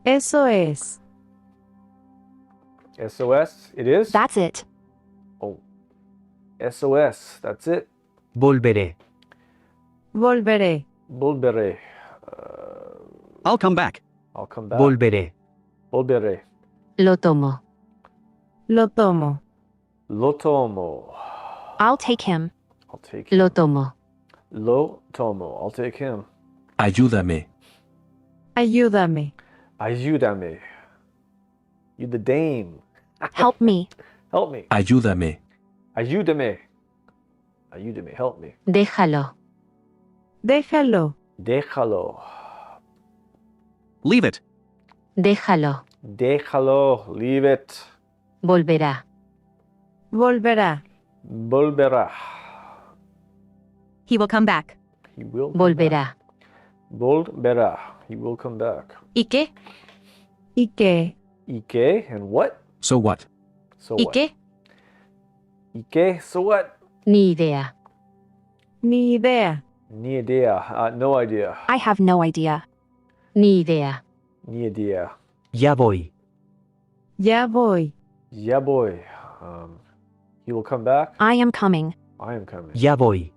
Eso es. SOS, it is? That's it. Oh. SOS, that's it? Volveré. Volveré. Volveré. I'll come back. I'll come back. Volveré. Volveré. Lo tomo. Lo tomo. Lo tomo. I'll take him. I'll take him. Lo tomo. Lo tomo. I'll take him. Ayúdame. Ayúdame. Ayúdame. You the dame. Help me. Help me. Ayúdame. Ayúdame. Ayúdame. Help me. Déjalo. Déjalo. Déjalo. Leave it. Déjalo. Déjalo. Leave it. Volverá. Volverá. Volverá. He will come back. He will come back. Volverá. Volverá. He will come back. ¿Y qué? ¿Y qué? ¿Y qué? And what? So what? So ¿Y what? qué? ¿Y qué? So what? Ni idea. Ni idea. Ni idea. No idea. I have no idea. Ni idea. Ni idea. Ya voy. Ya voy. Yeah, boy. He will come back. I am coming. I am coming. Ya voy.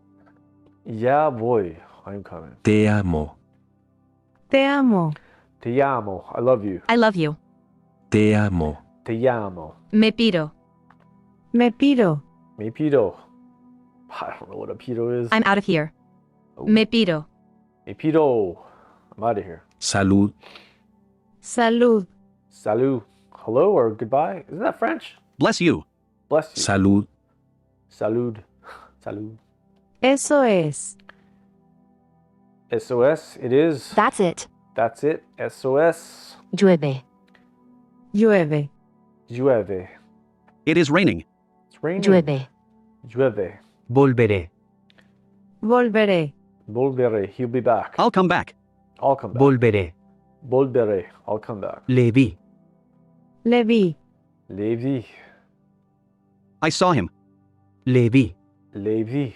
Yeah, boy. I am coming. Te amo. Te amo. Te amo. I love you. I love you. Te amo. Te amo. Me piro. Me piro. Me pido. I don't know what a pido is. I'm out of here. Oh. Me piro. Me pido. I'm out of here. Salud. Salud. Salut. Hello or goodbye. Isn't that French? Bless you. Bless you. Salud. Salud. Salud. Eso es. SOS, it is. That's it. That's it. SOS. Llueve. Llueve. Llueve. It is raining. It's raining. Llueve. Llueve. Volveré. Volveré. Volveré. He'll be back. I'll come back. I'll come back. Volveré. Volveré. I'll come back. Le vi. Le vi. Levi. I saw him. Le vi. Levi.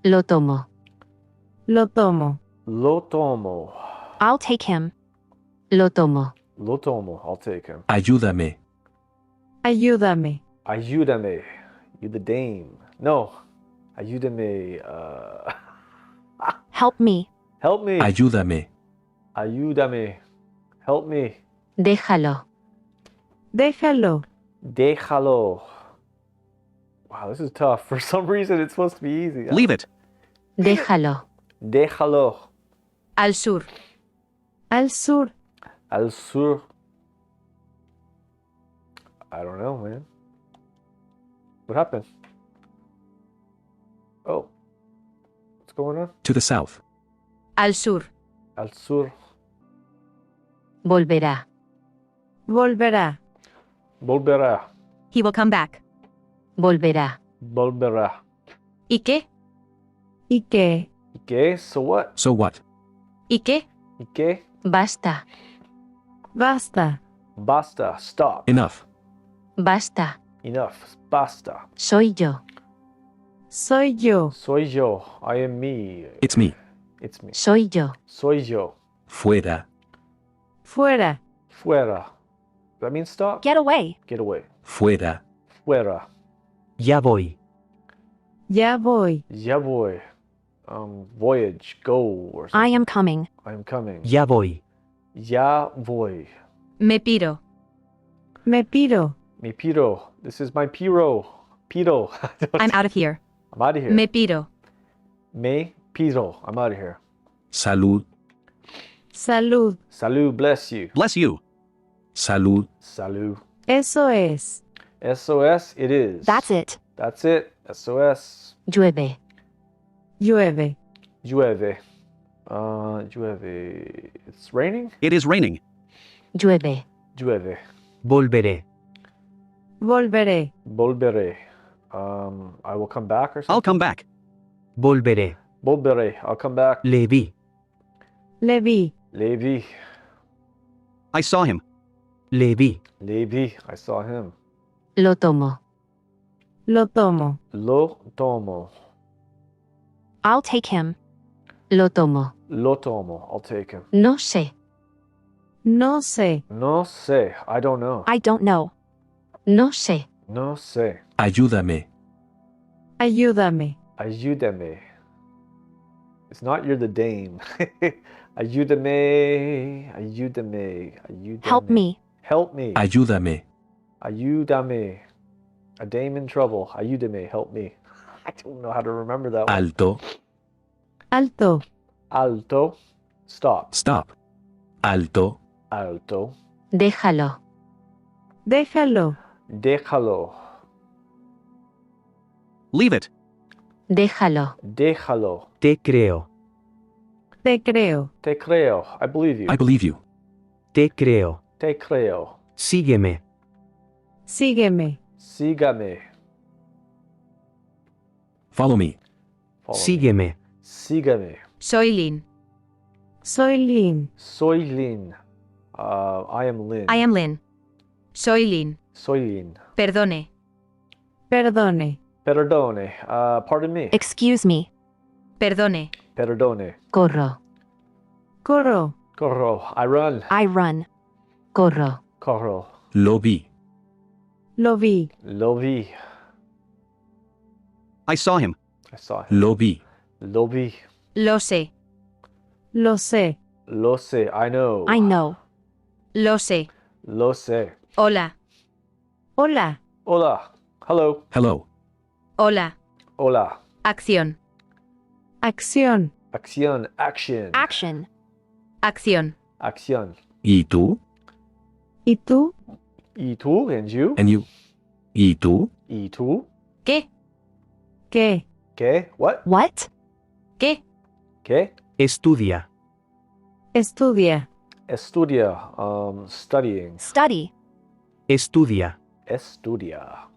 Lo tomo. Lo tomo. Lo tomo. I'll take him. Lo tomo. Lo tomo. I'll take him. Ayúdame. Ayúdame. Ayúdame. You the dame. No. Ayúdame. Help me. Help me. Ayúdame. Ayúdame. Help me. Déjalo. Déjalo. Déjalo. Wow, this is tough. For some reason, it's supposed to be easy. Leave it. Déjalo. Déjalo. Al sur. Al sur. Al sur. I don't know, man. What happened? Oh. What's going on? To the south. Al sur. Al sur. Volverá. Volverá. Volverá. He will come back. Volverá. Volverá. ¿Y qué? ¿Y qué? ¿Y qué? So what? So what? ¿Y qué? ¿Y qué? Basta. Basta. Basta. Stop. Enough. Basta. Enough. Basta. Soy yo. Soy yo. Soy yo. I am me. It's me. It's me. Soy yo. Soy yo. Fuera. Fuera. Fuera. Does that mean stop? Get away. Get away. Fuera. Fuera. Ya voy. Ya voy. Ya voy. Voyage. Go or something. I am coming. I am coming. Ya voy. Ya voy. Me piro. Me piro. Mi piro. This is my piro. Piro. I'm out of here. I'm out of here. Me piro. Me piro. I'm out of here. Salud. Salud. Salud. Bless you. Bless you. Salud. Salud. Eso es. SOS. It is. That's it. That's it. SOS. Llueve. Llueve. Llueve. Llueve. It's raining? It is raining. Llueve. Llueve. Volveré. Volveré. Volveré. I will come back or something? I'll come back. Volveré. Volveré. I'll come back. Le vi. Le vi. Levi. I saw him. Le vi. Levi. I saw him. Lo tomo. Lo tomo. Lo tomo. I'll take him. Lo tomo. Lo tomo. I'll take him. No sé. No sé. No sé. I don't know. I don't know. No sé. No sé. Ayúdame. Ayúdame. Ayúdame. It's not you're the dame. Ayúdame. Ayúdame. Ayúdame. Help me. Help me. Ayúdame. Ayúdame. A dame in trouble. Ayúdame. Help me. I don't know how to remember that one. Alto. Alto. Alto. Stop. Stop. Alto. Alto. Déjalo. Déjalo. Déjalo. Leave it. Déjalo. Déjalo. Te creo. Te creo. Te creo. I believe you. I believe you. Te creo. Te creo. Sígueme. Sígueme. Sígame. Follow me. Follow me. Sígueme. Sígame. Soy Lynn. Soy Lynn. Soy Lin. I am Lin. I am Lynn. Soy Lynn. Soy Lin. Perdone. Perdone. Perdone. Pardon me. Excuse me. Perdone. Perdone. Corro. Corro. Corro. I run. I run. Corro. Corro. Lo vi. Lo vi. Lo vi. I saw him. I saw him. Lo vi. Lo vi. Lo sé. Lo sé. Lo sé. I know. I know. Lo sé. Lo sé. Hola. Hola. Hola. Hello. Hello. Hola. Hola. Acción. Acción. Acción. Action. Action. Acción. Acción. ¿Y tú? ¿Y tú? ¿Y tú? And you? And you? ¿Y tú? ¿Y tú? ¿Qué? ¿Qué? ¿Qué? What? What? ¿Qué? ¿Qué? Estudia. Estudia. Estudia. Studying. Study. Estudia. Estudia.